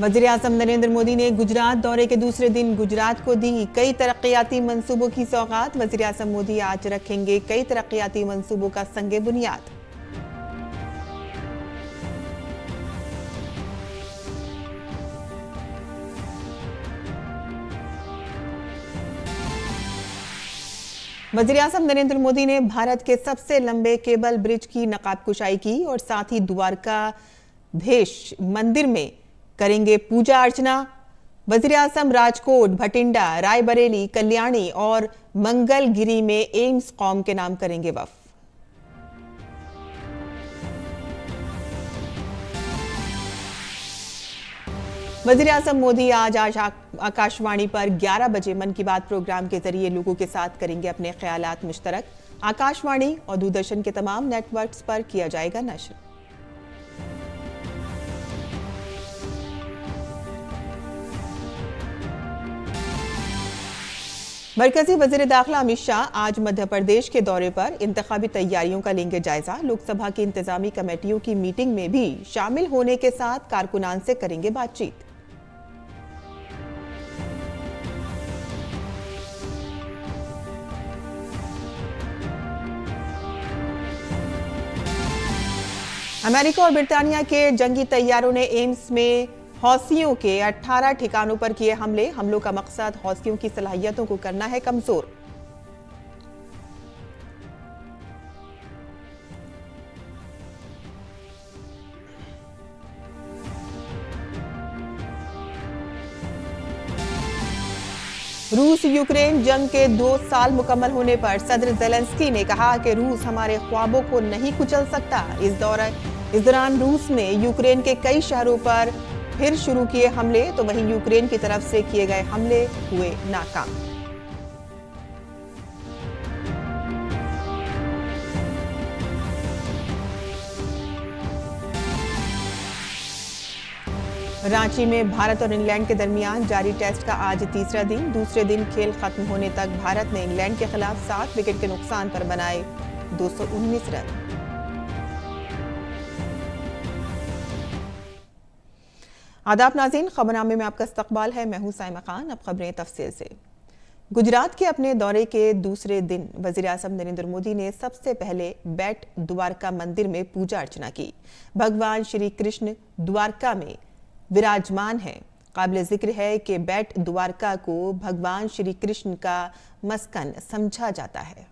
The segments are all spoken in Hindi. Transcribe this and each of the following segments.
वज़ीर-ए-आज़म नरेंद्र मोदी ने गुजरात दौरे के दूसरे दिन गुजरात को दी कई तरक्याती मंसूबों की सौगात। वज़ीर-ए-आज़म मोदी आज रखेंगे कई तरक्याती मंसूबों का संगे बुनियाद। वज़ीर-ए-आज़म नरेंद्र मोदी ने भारत के सबसे लंबे केबल ब्रिज की नकाबकुशाई की और साथ ही द्वारकाधीश मंदिर में करेंगे पूजा अर्चना। वज़ीर-ए-आज़म राजकोट, भटिंडा, रायबरेली, कल्याणी और मंगलगिरी में एम्स कौम के नाम करेंगे वक्फ। वज़ीर-ए-आज़म मोदी आज आकाशवाणी पर 11 बजे मन की बात प्रोग्राम के जरिए लोगों के साथ करेंगे अपने ख्यालात मुश्तरक। आकाशवाणी और दूरदर्शन के तमाम नेटवर्क्स पर किया जाएगा नश्र। मरकजी वज़ीर दाखिला अमित शाह आज मध्य प्रदेश के दौरे पर इंतखाबी तैयारियों का लेंगे जायजा। लोकसभा की इंतजामी कमेटियों की मीटिंग में भी शामिल होने के साथ कारकुनान से करेंगे बातचीत। अमेरिका और ब्रिटानिया के जंगी तैयारों ने एम्स में हौसियों के 18 ठिकानों पर किए हमले। हमलों का मकसद हौसियों की सलाहियतों को करना है कमजोर। रूस यूक्रेन जंग के 2 साल मुकम्मल होने पर सदर ज़ेलेंस्की ने कहा कि रूस हमारे ख्वाबों को नहीं कुचल सकता। इस दौरान रूस ने यूक्रेन के कई शहरों पर फिर शुरू किए हमले, तो वहीं यूक्रेन की तरफ से किए गए हमले हुए नाकाम। रांची में भारत और इंग्लैंड के दरमियान जारी टेस्ट का आज तीसरा दिन। दूसरे दिन खेल खत्म होने तक भारत ने इंग्लैंड के खिलाफ 7 विकेट के नुकसान पर बनाए 219 रन। आदाब नाज़रीन, खबरनामे में आपका इस्तकबाल है। मैं हूं साइमा खान। अब खबरें तफसील से। गुजरात के अपने दौरे के दूसरे दिन वज़ीर-ए-आज़म नरेंद्र मोदी ने सबसे पहले बेट द्वारका मंदिर में पूजा अर्चना की। भगवान श्री कृष्ण द्वारका में विराजमान है। काबिल जिक्र है कि बेट द्वारका को भगवान श्री कृष्ण का मस्कन समझा जाता है।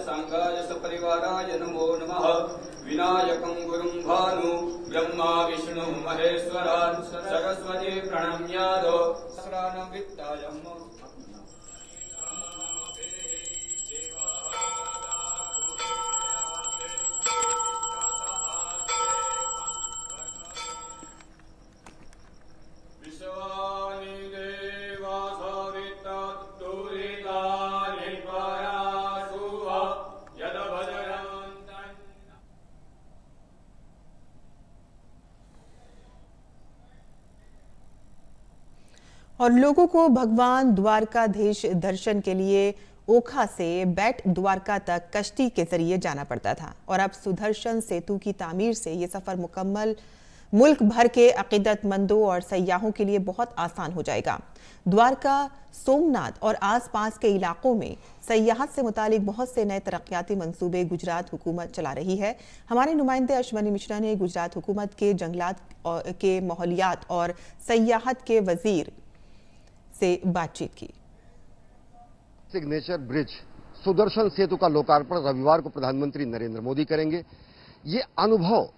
सांगाय सपरिवाराय नमो नमः। विनायकं गुरुं भानु ब्रह्मा विष्णु महेश्वरान् सरस्वती प्रणम्यादो सहस्रानवित्ताय और लोगों को भगवान द्वारकाधीश दर्शन के लिए ओखा से बेट द्वारका तक कश्ती के जरिए जाना पड़ता था और अब सुदर्शन सेतु की तामीर से ये सफर मुकम्मल मुल्क भर के अकीदतमंदों और सयाहों के लिए बहुत आसान हो जाएगा। द्वारका, सोमनाथ और आसपास के इलाकों में सयाहत से मुतालिक बहुत से नए तरक्याती मंसूबे गुजरात हुकूमत चला रही है। हमारे नुमाइंदे अश्वनी मिश्रा ने गुजरात हुकूमत के जंगलात के माहौलियात और सयाहत के वजीर से बातचीत की। सिग्नेचर ब्रिज सुदर्शन सेतु का लोकार्पण रविवार को प्रधानमंत्री नरेंद्र मोदी करेंगे। ये अनुभव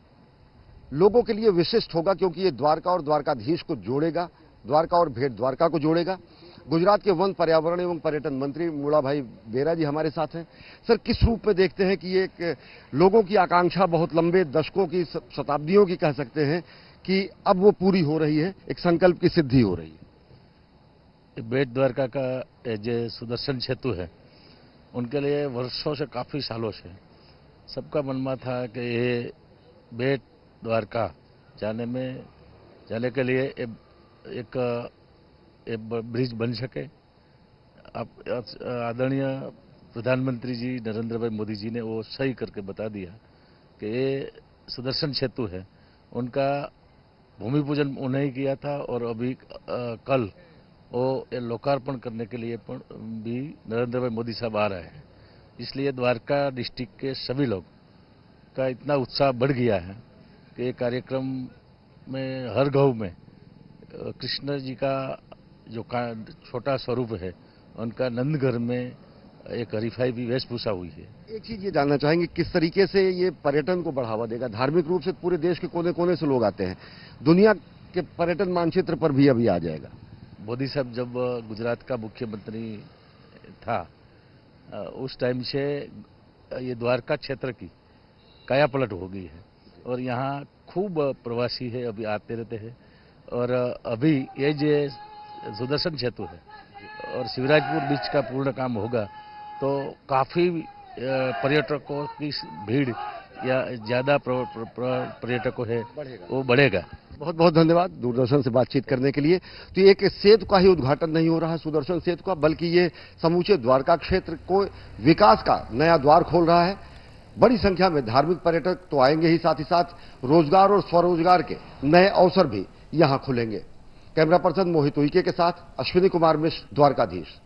लोगों के लिए विशिष्ट होगा क्योंकि ये द्वारका और द्वारकाधीश को जोड़ेगा, द्वारका और भेट द्वारका को जोड़ेगा। गुजरात के वन, पर्यावरण एवं पर्यटन मंत्री मुलाभाई बेरा जी हमारे साथ हैं। सर, किस रूप में देखते हैं कि ये एक लोगों की आकांक्षा बहुत लंबे दशकों की, शताब्दियों की कह सकते हैं कि अब वो पूरी हो रही है, एक संकल्प की सिद्धि हो रही है। बेट द्वारका का जो सुदर्शन सेतु है, उनके लिए वर्षों से, काफ़ी सालों से सबका मन में था कि ये बेट द्वारका जाने के लिए एक ब्रिज बन सके। आदरणीय प्रधानमंत्री जी नरेंद्र भाई मोदी जी ने वो सही करके बता दिया कि ये सुदर्शन सेतु है, उनका भूमि पूजन उन्हें ही किया था और अभी कल वो लोकार्पण करने के लिए भी नरेंद्र भाई मोदी साहब आ रहे हैं। इसलिए द्वारका डिस्ट्रिक्ट के सभी लोग का इतना उत्साह बढ़ गया है कि कार्यक्रम में हर गांव में कृष्ण जी का जो छोटा स्वरूप है उनका नंदघर में एक हरीफाई भी वेशभूषा हुई है। एक चीज ये जानना चाहेंगे, किस तरीके से ये पर्यटन को बढ़ावा देगा? धार्मिक रूप से पूरे देश के कोने कोने से लोग आते हैं, दुनिया के पर्यटन मानचित्र पर भी अभी आ जाएगा। मोदी साहब जब गुजरात का मुख्यमंत्री था उस टाइम से ये द्वारका क्षेत्र की काया पलट हो गई है और यहाँ खूब प्रवासी है, अभी आते रहते हैं। और अभी ये जो सुदर्शन सेतु है और शिवराजपुर बीच का पूर्ण काम होगा तो काफ़ी पर्यटकों की भीड़ या ज़्यादा पर्यटकों है वो बढ़ेगा। बहुत बहुत धन्यवाद दूरदर्शन से बातचीत करने के लिए। तो ये एक सेतु का ही उद्घाटन नहीं हो रहा सुदर्शन सेतु का, बल्कि ये समूचे द्वारका क्षेत्र को विकास का नया द्वार खोल रहा है। बड़ी संख्या में धार्मिक पर्यटक तो आएंगे ही, साथ ही साथ रोजगार और स्वरोजगार के नए अवसर भी यहां खुलेंगे। कैमरा पर्सन मोहित उइके के साथ अश्विनी कुमार मिश्र, द्वारकाधीश।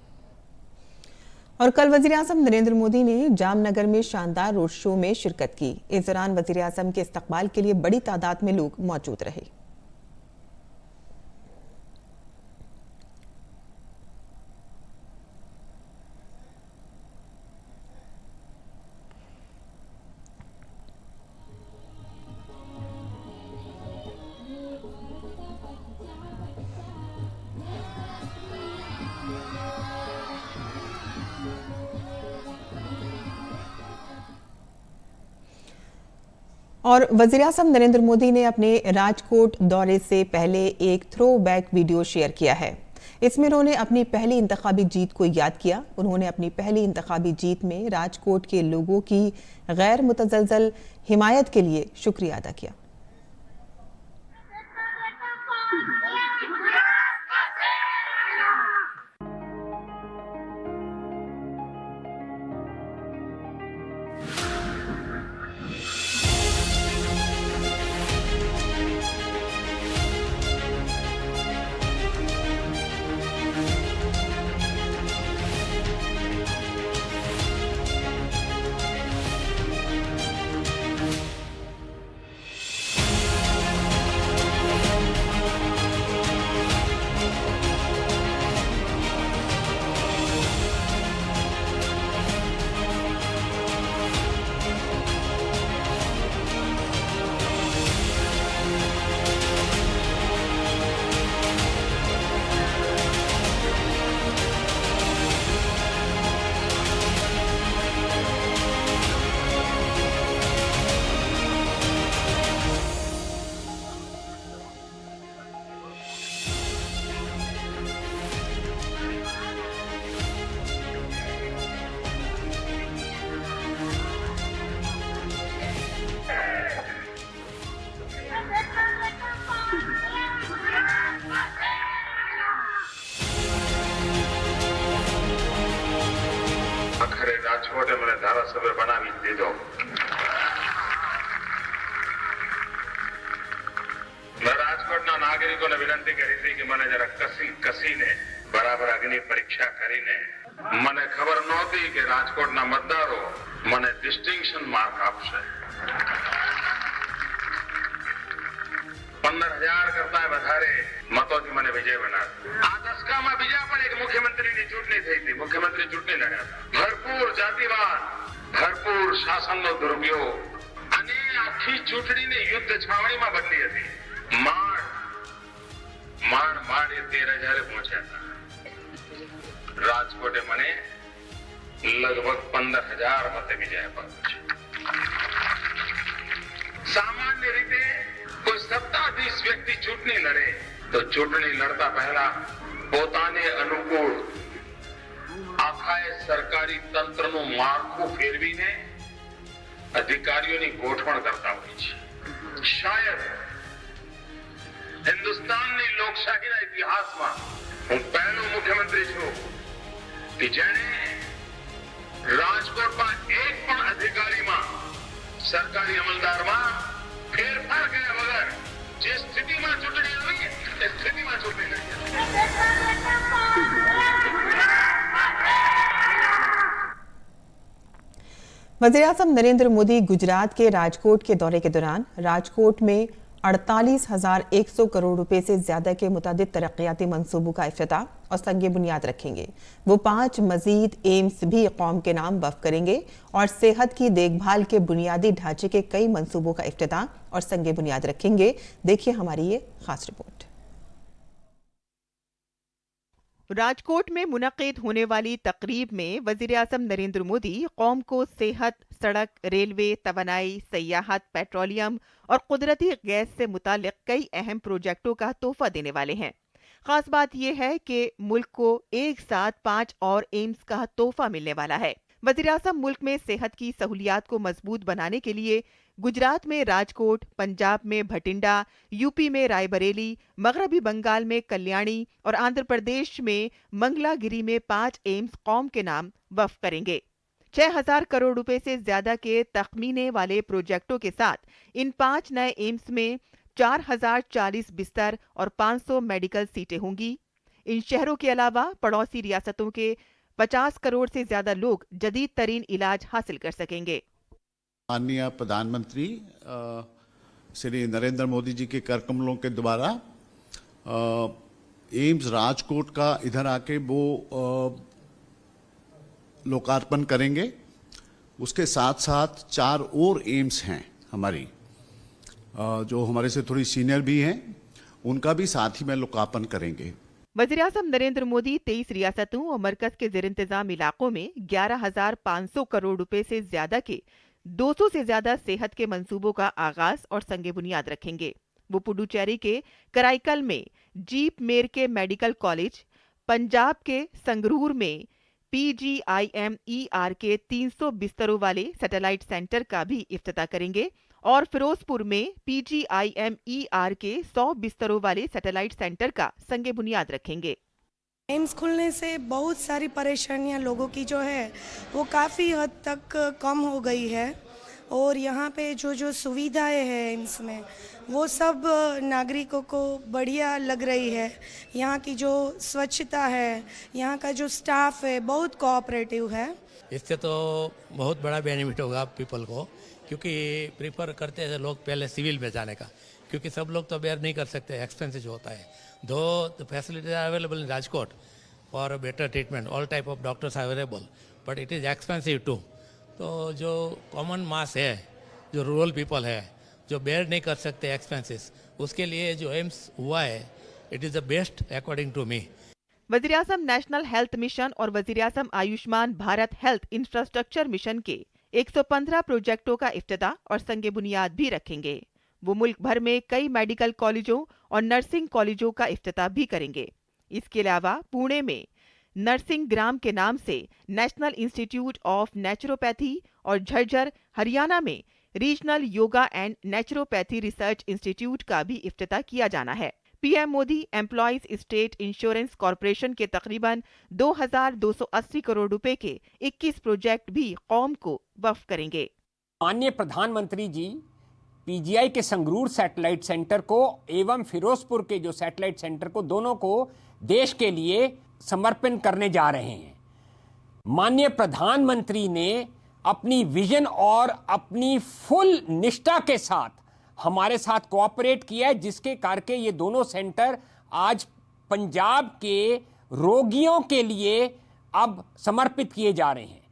और कल वजीर-ए-आज़म नरेंद्र मोदी ने जामनगर में शानदार रोड शो में शिरकत की। इस दौरान वजीर-ए-आज़म के इस्तकबाल के लिए बड़ी तादाद में लोग मौजूद रहे। और वज़ीर-ए-आज़म नरेंद्र मोदी ने अपने राजकोट दौरे से पहले एक थ्रोबैक वीडियो शेयर किया है। इसमें उन्होंने अपनी पहली इंतखाबी जीत को याद किया। उन्होंने अपनी पहली इंतखाबी जीत में राजकोट के लोगों की गैर मुतज़लज़ल हिमायत के लिए शुक्रिया अदा किया। રાજકોટે મને ધારાસભ્ય બનાવી દીધો। मैं રાજકોટના નાગરિકોને વિનંતી કરી હતી કે મને જરા કસીને બરાબર અગ્નિ પરીક્ષા કરીને મને ખબર નહોતી કે રાજકોટના મતદારો મને ડિસ્ટિંક્શન માર્ક આપશે। 15,000 કરતા વધારે મતોથી મને વિજય બનાવ્યો। આ દશકામાં બીજા પણ એક મુખ્યમંત્રીની ચૂંટણી થઈ હતી, મુખ્યમંત્રી ચૂંટણી લડ્યા હતા। ભરપૂર જાતિવાદ, ભરપૂર શાસનનો દુરુપયોગ અને આખી ચૂંટણીને યુદ્ધ છાવણીમાં બદલી હતી। માંડ એ 13,000 પહોંચ્યા હતા। રાજકોટે મને લગભગ 15,000 મતે વિજય અપાવ્યો છે। સામાન્ય રીતે કોઈ સત્તાધીશ વ્યક્તિ ચૂંટણી લડે તો ચૂંટણી લડતા પહેલા પોતાને અનુકૂળ આખાએ સરકારી તંત્રનું માળખું ફેરવીને અધિકારીઓની ગોઠવણ કરતા હોય છે। શાયદ હિન્દુસ્તાનની લોકશાહીના ઇતિહાસમાં હું પહેલો મુખ્યમંત્રી છું કે જેણે રાજકોટમાં એક પણ અધિકારીમાં સરકારી અમલદારમાં ફેરફાર કર્યા વગર જે સ્થિતિમાં ચૂંટણી આવી એ સ્થિતિમાં ચૂંટણી લડી. वज़ीर-ए-आज़म नरेंद्र मोदी गुजरात के राजकोट के दौरे के दौरान राजकोट में 48,100 करोड़ रुपए से ज्यादा के मुतादिद तरक्याती मंसूबों का इफ्तिताह और संग बुनियाद रखेंगे। वो 5 मजीद एम्स भी कौम के नाम वक्फ करेंगे और सेहत की देखभाल के बुनियादी ढांचे के कई मंसूबों का इफ्तिताह और संग बुनियाद रखेंगे। देखिए हमारी ये खास रिपोर्ट। राजकोट में मुनक्किद होने वाली तकरीब में वज़ीर-ए-आज़म नरेंद्र मोदी कौम को सेहत, सड़क, रेलवे, तवानाई, सयाहत, पेट्रोलियम और कुदरती गैस से मुतालिक कई अहम प्रोजेक्टों का तोहफा देने वाले हैं। खास बात यह है कि मुल्क को एक साथ 5 और एम्स का तोहफा मिलने वाला है। वज़ीर-ए-आज़म मुल्क में सेहत की सहूलियात को मजबूत बनाने के लिए गुजरात में राजकोट, पंजाब में भटिंडा, यूपी में रायबरेली, मगरबी बंगाल में कल्याणी और आंध्र प्रदेश में मंगलागिरी में 5 एम्स कौम के नाम वक्फ करेंगे। 6,000 करोड़ रुपए से ज्यादा के तखमीने वाले प्रोजेक्टों के साथ इन 5 नए एम्स में 4,040 बिस्तर और 500 मेडिकल सीटें होंगी। इन शहरों के अलावा पड़ोसी रियासतों के 50 करोड़ से ज्यादा लोग जदीद तरीन इलाज हासिल कर सकेंगे। माननीय प्रधानमंत्री श्री नरेंद्र मोदी जी के कर कमलों के द्वारा एम्स राजकोट का इधर आके वो लोकार्पण करेंगे। उसके साथ साथ 4 और एम्स हैं हमारी जो हमारे से थोड़ी सीनियर भी हैं, उनका भी साथ ही में लोकार्पण करेंगे। वज़ीर-ए-आज़म नरेंद्र मोदी 23 रियासतों और मरकज के ज़ेर इंतजाम इलाकों में 11,500 करोड़ रुपए से ज्यादा के 200 से ज्यादा सेहत के मंसूबों का आगाज और संग बुनियाद रखेंगे। वो पुडुचेरी के कराईकल में जीप मेर के मेडिकल कॉलेज, पंजाब के संगरूर में PGIMER के 300 बिस्तरों वाले सैटेलाइट सेंटर का भी इफ्तिताह करेंगे और फिरोजपुर में PGIMER के 100 बिस्तरों वाले सैटेलाइट सेंटर का संग बुनियाद रखेंगे। एम्स खुलने से बहुत सारी परेशानियां लोगों की जो है वो काफ़ी हद तक कम हो गई है और यहाँ पे जो सुविधाएं हैं एम्स में वो सब नागरिकों को बढ़िया लग रही है। यहाँ की जो स्वच्छता है, यहाँ का जो स्टाफ है बहुत कोऑपरेटिव है। इससे तो बहुत बड़ा बेनिफिट होगा पीपल को, क्योंकि प्रीफर करते हैं लोग पहले सिविल में जाने का, क्योंकि सब लोग तो बेयर नहीं कर सकते, एक्सपेंसिव होता है। Though the facilities are available in Rajkot for better treatment, all type of doctors are available, but it is expensive too. तो जो कॉमन मास है, जो रूरल पीपल है, जो बेयर नहीं कर सकते एक्सपेंसेस, उसके लिए जो एम्स हुआ है it is the best according to me. वज़ीर-ए-आज़म नेशनल हेल्थ मिशन और वज़ीर-ए-आज़म Ayushman Bharat health infrastructure mission के 115 प्रोजेक्टों का इफ्तिताह और संग बुनियाद भी रखेंगे। वो मुल्क भर में कई मेडिकल कॉलेजों और नर्सिंग कॉलेजों का इफ्तिताह भी करेंगे। इसके अलावा पुणे में नर्सिंग ग्राम के नाम से नेशनल इंस्टीट्यूट ऑफ नेचुरोपैथी और झज्जर हरियाणा में regional yoga and naturopathy research institute का भी इफ्तिताह किया जाना है। PM Modi employees state insurance corporation के तकरीबन 2,280 करोड़ रुपए के 21 प्रोजेक्ट भी कौम को वक्फ करेंगे। माननीय प्रधानमंत्री जी पीजीआई के संगरूर सैटेलाइट सेंटर को एवं फिरोजपुर के जो सैटेलाइट सेंटर को, दोनों को देश के लिए समर्पण करने जा रहे हैं। माननीय प्रधानमंत्री ने अपनी विजन और अपनी फुल निष्ठा के साथ हमारे साथ कोऑपरेट किया है, जिसके करके ये दोनों सेंटर आज पंजाब के रोगियों के लिए अब समर्पित किए जा रहे हैं।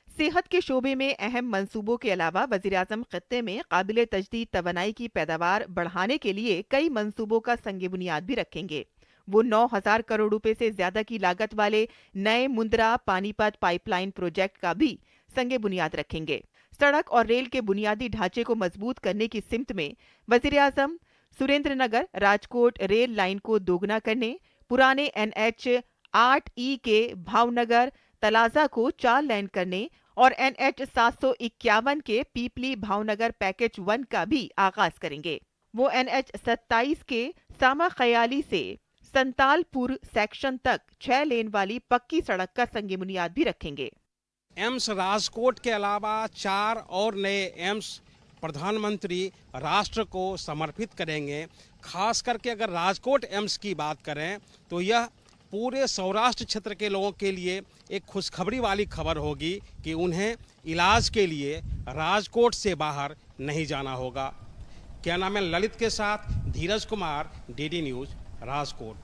सेहत के शोबे में अहम मंसूबों के अलावा वज़ीर-ए-आज़म खित्ते में काबिल तजदीद तवानाई की पैदावार बढ़ाने के लिए कई मंसूबों का संग बुनियाद भी रखेंगे। वो 9,000 करोड़ रुपए से ज्यादा की लागत वाले नए मुंद्रा पानीपत पाइपलाइन प्रोजेक्ट का भी संग बुनियाद रखेंगे। सड़क और रेल के बुनियादी ढांचे को मजबूत करने की सिमत में वज़ीर-ए-आज़म सुरेंद्रनगर राजकोट रेल लाइन को दोगुना करने, पुराने NH 8E के भावनगर तलाजा को 4 लेन करने और NH 751 के पीपली भावनगर पैकेज 1 का भी आगाज करेंगे। वो NH-27 के सामा खयाली से संतालपुर सेक्शन तक 6 लेन वाली पक्की सड़क का संग बुनियाद भी रखेंगे। एम्स राजकोट के अलावा 4 और नए एम्स प्रधानमंत्री राष्ट्र को समर्पित करेंगे। खास करके अगर राजकोट एम्स की बात करें तो यह पूरे सौराष्ट्र क्षेत्र के लोगों के लिए एक खुशखबरी वाली खबर होगी कि उन्हें इलाज के लिए राजकोट से बाहर नहीं जाना होगा। क्या नाम है, ललित के साथ धीरज कुमार, DD न्यूज, राजकोट।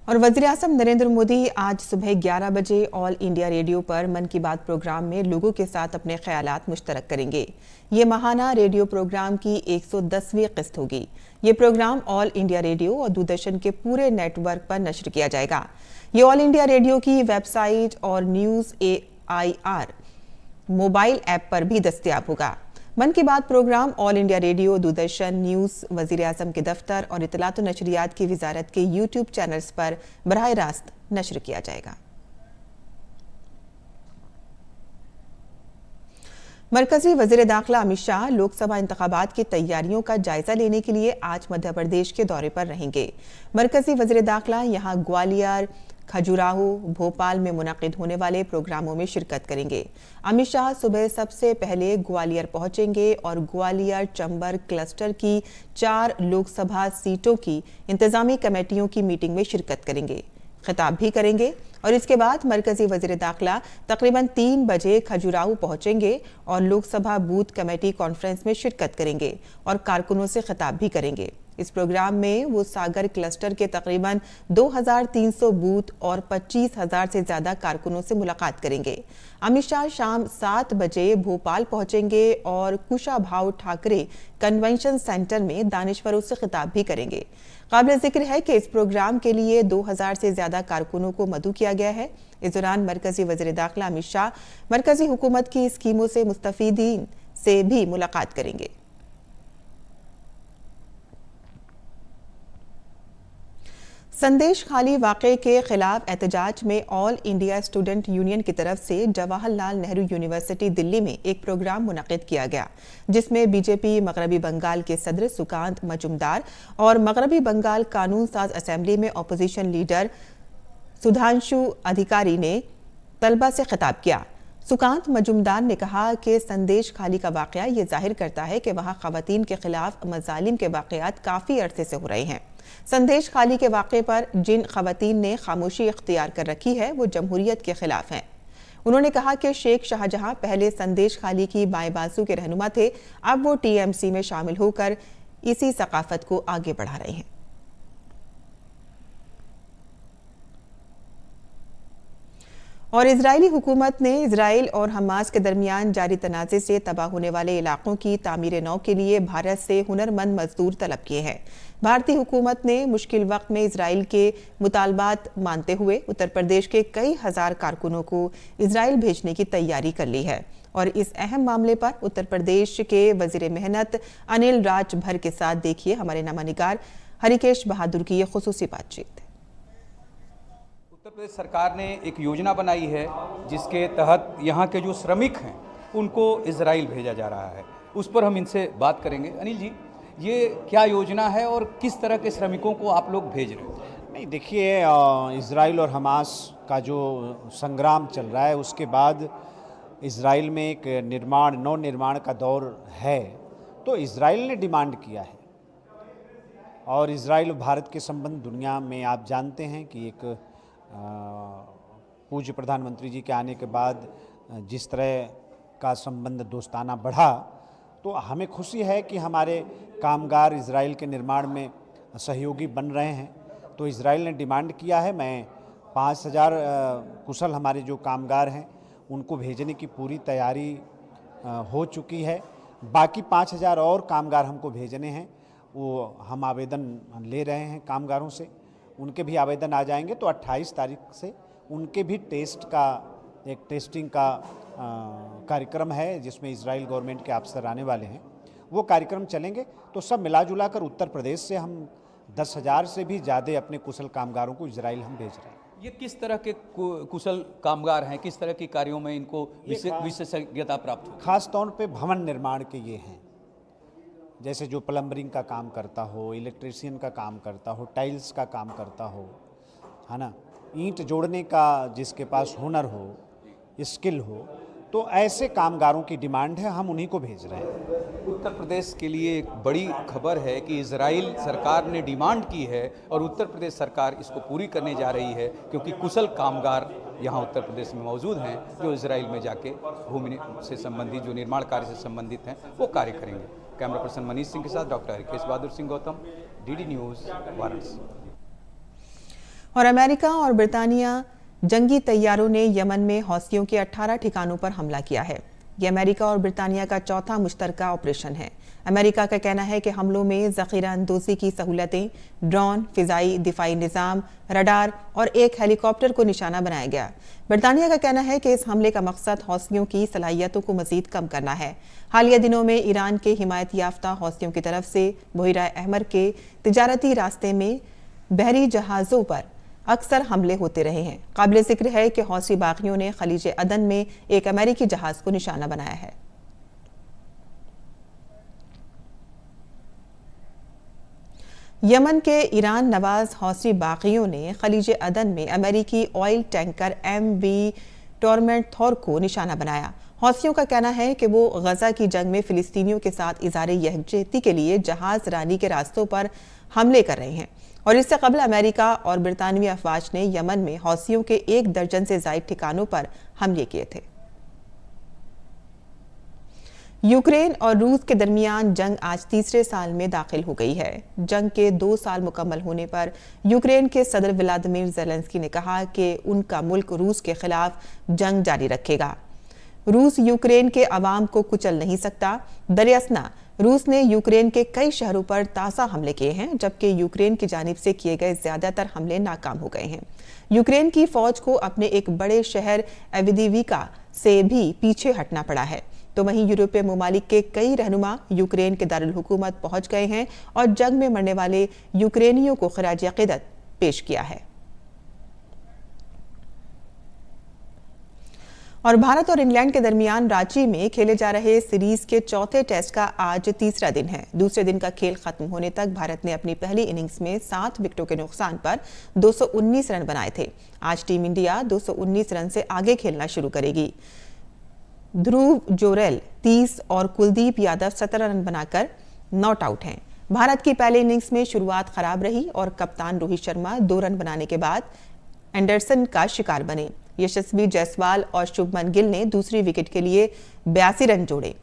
और वज़ीर आज़म नरेंद्र मोदी आज सुबह 11 बजे ऑल इंडिया रेडियो पर मन की बात प्रोग्राम में लोगों के साथ अपने ख्यालात मुश्तरक करेंगे। ये माहाना रेडियो प्रोग्राम की 110वीं किस्त होगी। ये प्रोग्राम ऑल इंडिया रेडियो और दूरदर्शन के पूरे नेटवर्क पर नश्र किया जाएगा। ये ऑल इंडिया रेडियो की वेबसाइट और न्यूज़ AIR मोबाइल ऐप पर भी दस्तयाब होगा। मन की बात program all India radio, Doordarshan, news, वज़ीर आज़म के दफ्तर और इत्तलात और नशरियात की वजारत के YouTube चैनल्स पर बराह रास्त नश्र किया जाएगा। मरकजी वज़ीर दाखिला अमित शाह लोकसभा इंतखाबात की तैयारियों का जायजा लेने के लिए आज मध्य प्रदेश के दौरे पर रहेंगे। मरकजी वज़ीर दाखिला यहां ग्वालियर, खजुराहो, भोपाल में मुनक़िद होने वाले प्रोग्रामों में शिरकत करेंगे। अमित शाह सुबह सबसे पहले ग्वालियर पहुंचेंगे और ग्वालियर चंबर क्लस्टर की 4 लोकसभा सीटों की इंतजामी कमेटियों की मीटिंग में शिरकत करेंगे, खिताब भी करेंगे और इसके बाद मरकजी वज़ीर दाखिला तकरीबन 3 बजे खजुराहो पहुंचेंगे और लोकसभा बूथ कमेटी कॉन्फ्रेंस में शिरकत करेंगे और कारकुनों से खिताब भी करेंगे। इस प्रोग्राम में वो सागर क्लस्टर के तकरीबन 2300 बूथ और 25,000 से ज्यादा कारकुनों से मुलाकात करेंगे। अमित शाह शाम 7 बजे भोपाल पहुंचेंगे और कुशाभाऊ ठाकरे कन्वेंशन सेंटर में दानिश्वरों से खिताब भी करेंगे। काबिल जिक्र है कि इस प्रोग्राम के लिए 2000 से ज्यादा कारकुनों को मदऊ किया गया है। इस दौरान मरकजी वज़ीर दाखिला अमित शाह मरकजी हुकूमत की स्कीमों से मुस्तफीदीन से भी मुलाकात करेंगे। संदेश खाली वाक़े के खिलाफ एहतजाज में ऑल इंडिया स्टूडेंट यूनियन की तरफ से जवाहरलाल नेहरू यूनिवर्सिटी दिल्ली में एक प्रोग्राम मुनक़िद किया गया, जिसमें बीजेपी मगरबी बंगाल के सदर सुकांत मजुमदार और मगरबी बंगाल कानून साज असेंबली में अपोजिशन लीडर सुधांशु अधिकारी ने तलबा से खिताब किया। सुकांत मजुमदार ने कहा कि संदेश खाली का वाक़या ये जाहिर करता है कि वहाँ ख़वातीन के खिलाफ मज़ालिम के वाक़यात काफ़ी अरसे से हो रहे हैं। संदेश खाली के वाक़े पर जिन ख़वातीन ने खामोशी इख्तियार कर रखी है वो जमहूरियत के खिलाफ हैं। उन्होंने कहा कि शेख शाहजहां पहले संदेश खाली की बाएं बाजू के रहनुमा थे, अब वो TMC में शामिल होकर इसी सकाफत को आगे बढ़ा रहे हैं। और इजरायली हुकूमत ने इजराइल और हमास के दरमियान जारी तनाज़े से तबाह होने वाले इलाकों की तामीर नौ के लिए भारत से हुनरमंद मजदूर तलब किए हैं। भारतीय हुकूमत ने मुश्किल वक्त में इजराइल के मुतालबात मानते हुए उत्तर प्रदेश के कई हजार कारकुनों को इजराइल भेजने की तैयारी कर ली है। और इस अहम मामले पर उत्तर प्रदेश के वजीर मेहनत अनिल राजभर के साथ देखिए हमारे नामानिगार हरिकेश बहादुर की ये खुसूसी बातचीत। उत्तर प्रदेश सरकार ने एक योजना बनाई है जिसके तहत यहाँ के जो श्रमिक हैं उनको इजराइल भेजा जा रहा है, उस पर हम इनसे बात करेंगे। अनिल जी, ये क्या योजना है और किस तरह के श्रमिकों को आप लोग भेज रहे हो? नहीं, देखिए, इजराइल और हमास का जो संग्राम चल रहा है उसके बाद इजराइल में एक नव निर्माण का दौर है, तो इजराइल ने डिमांड किया है। और इजराइल और भारत के संबंध दुनिया में आप जानते हैं कि एक पूज्य प्रधानमंत्री जी के आने के बाद जिस तरह का संबंध दोस्ताना बढ़ा, तो हमें खुशी है कि हमारे कामगार इजराइल के निर्माण में सहयोगी बन रहे हैं। तो इजराइल ने डिमांड किया है, मैं 5000 कुशल हमारे जो कामगार हैं उनको भेजने की पूरी तैयारी हो चुकी है। बाकी 5000 और कामगार हमको भेजने हैं, वो हम आवेदन ले रहे हैं कामगारों से, उनके भी आवेदन आ जाएंगे। तो 28 तारीख से उनके भी एक टेस्टिंग का कार्यक्रम है जिसमें इजराइल गवर्नमेंट के अफसर आने वाले हैं, वो कार्यक्रम चलेंगे। तो सब मिला जुला कर उत्तर प्रदेश से हम 10,000 से भी ज़्यादा अपने कुशल कामगारों को इजराइल हम भेज रहे हैं। ये किस तरह के कुशल कामगार हैं, किस तरह के कार्यों में इनको विशेषज्ञता प्राप्त हो? खास तौर पे भवन निर्माण के ये हैं। जैसे जो प्लम्बरिंग का काम करता हो, इलेक्ट्रीशियन का काम करता हो, टाइल्स का काम करता हो, है ना, ईंट जोड़ने का जिसके पास हुनर हो, स्किल हो, तो ऐसे कामगारों की डिमांड है, हम उन्हीं को भेज रहे हैं। उत्तर प्रदेश के लिए एक बड़ी खबर है कि इजराइल सरकार ने डिमांड की है और उत्तर प्रदेश सरकार इसको पूरी करने जा रही है, क्योंकि कुशल कामगार यहाँ उत्तर प्रदेश में मौजूद हैं जो इजराइल में जाके भूमि से संबंधित, जो निर्माण कार्य से संबंधित हैं, वो कार्य करेंगे। कैमरा पर्सन मनीष सिंह के साथ doctor Harkesh Bahadur Singh Gautam, DD news, Varanasi. और अमेरिका और ब्रिटानिया जंगी तैयारों ने यमन में हौसियों के 18 ठिकानों पर हमला किया है। यह अमेरिका और ब्रिटानिया का चौथा मुश्तरका ऑपरेशन है। अमेरिका का कहना है कि हमलों में ज़ख़ीरा अंदोज़ी की सहूलतें, ड्रोन, फ़िज़ाई दिफ़ाई निज़ाम, रडार और एक हेलीकॉप्टर को निशाना बनाया गया। ब्रिटानिया का कहना है कि इस हमले का मकसद हौसियों की सलाहियतों को मज़ीद कम करना है। हालिया दिनों में ईरान के हिमायत याफ्ता हौसियों की तरफ से बहिरा अहमर के तिजारती रास्ते में बहरी जहाज़ों पर अक्सर हमले होते रहे हैं। काबिल जिक्र है कि हौसी बागियों ने खलीज अदन में एक अमेरिकी जहाज को निशाना बनाया है। यमन के ईरान नवाज हौसी बागियों ने खलीज अदन में अमेरिकी oil tanker MV torment Thor को निशाना बनाया। हौसियों का कहना है कि वो गजा की जंग में फिलिस्तीनियों के साथ इज़हारे यकजहती के लिए जहाज रानी के रास्तों पर हमले कर रहे हैं और इससे कबल अमेरिका और बरतानवी अफवाज ने यमन में हौसियों के 1 दर्जन से ज़ायद ठिकानों पर हमले किए थे। यूक्रेन और रूस के दरमियान जंग आज तीसरे साल में दाखिल हो गई है। जंग के 2 साल मुकम्मल होने पर यूक्रेन के सदर व्लादिमीर ज़ेलेंस्की ने कहा कि उनका मुल्क रूस के खिलाफ जंग जारी रखेगा। रूस यूक्रेन के अवाम को कुचल नहीं सकता। दरअसल रूस ने यूक्रेन के कई शहरों पर ताज़ा हमले किए हैं, जबकि यूक्रेन की जानिब से किए गए ज़्यादातर हमले नाकाम हो गए हैं। यूक्रेन की फौज को अपने एक बड़े शहर एवदिविका से भी पीछे हटना पड़ा है। तो वहीं यूरोपीय ममालिक के कई रहनुमा यूक्रेन के दारुल हुकूमत पहुंच गए हैं और जंग में मरने वाले यूक्रेनियों को खराज अक़ीदत पेश किया है। और भारत और इंग्लैंड के दरमियान रांची में खेले जा रहे सीरीज के चौथे टेस्ट का आज तीसरा दिन है। दूसरे दिन का खेल खत्म होने तक भारत ने अपनी पहली इनिंग्स में 7 विकेटों के नुकसान पर 219 रन बनाए थे। आज टीम इंडिया 219 रन से आगे खेलना शुरू करेगी। ध्रुव जोरेल 30 और कुलदीप यादव 17 रन बनाकर नॉट आउट हैं। भारत की पहले इनिंग्स में शुरुआत खराब रही और कप्तान रोहित शर्मा 2 रन बनाने के बाद एंडरसन का शिकार बने। यशस्वी जायसवाल और शुभमन गिल ने दूसरी विकेट के लिए 82 रन जोड़े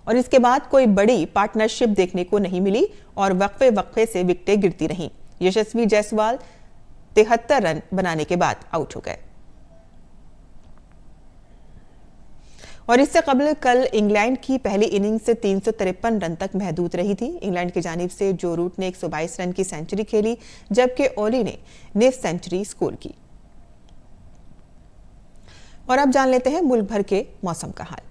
और इसके बाद कोई बड़ी पार्टनरशिप देखने को नहीं मिली और वक्फे से विकेटें गिरती रहीं। यशस्वी जायसवाल 73 रन बनाने के बाद आउट हो गए। और इससे कबल कल इंग्लैंड की पहली इनिंग्स से 353 रन तक महदूद रही थी। इंग्लैंड की जानिब से जो रूट ने 122 रन की सेंचुरी खेली, जबकि ओली ने निफ सेंचुरी स्कोर की। और अब जान लेते हैं मुल्क भर के मौसम का हाल।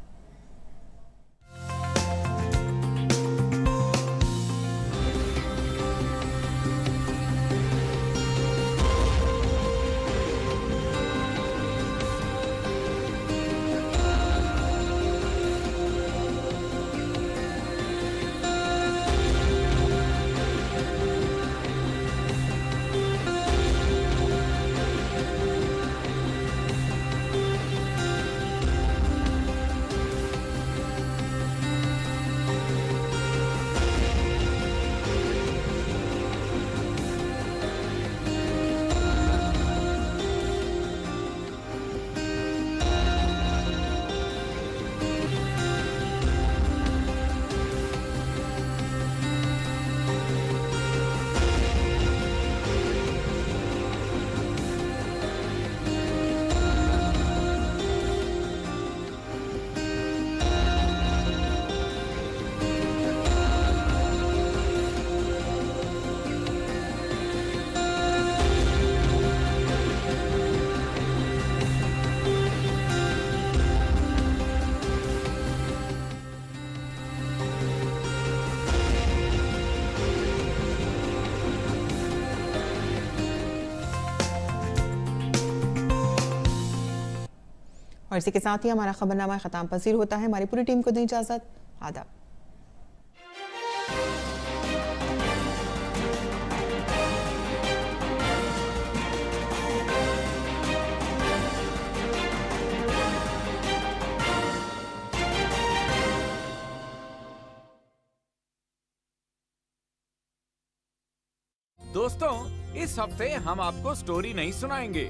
और इसी के साथ ही हमारा खबरनामा खत्म पसीर होता है। हमारी पूरी टीम को दें इजाजत। आदाब। दोस्तों, इस हफ्ते हम आपको स्टोरी नहीं सुनाएंगे,